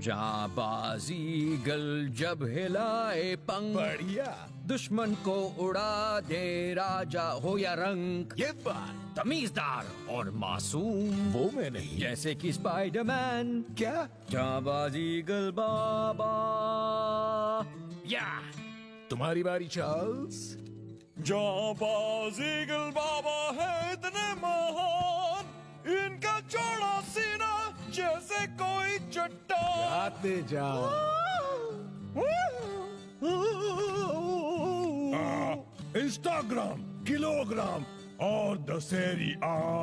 जाबाजी गल जब हिलाए पंख, बढ़िया। दुश्मन को उड़ा दे राजा हो या रंग। ये बात तमीजदार और मासूम, वो मैं नहीं। जैसे कि स्पाइडरमैन। क्या? जाबाजी गल बाबा। या तुम्हारी बारी चार्ल्स। जाबाजी गल बाबा है इतने महान, इनका चौड़ा सीना जैसे कोई चट्टान। आते जाओ। इंस्टाग्राम, किलोग्राम और दशहरी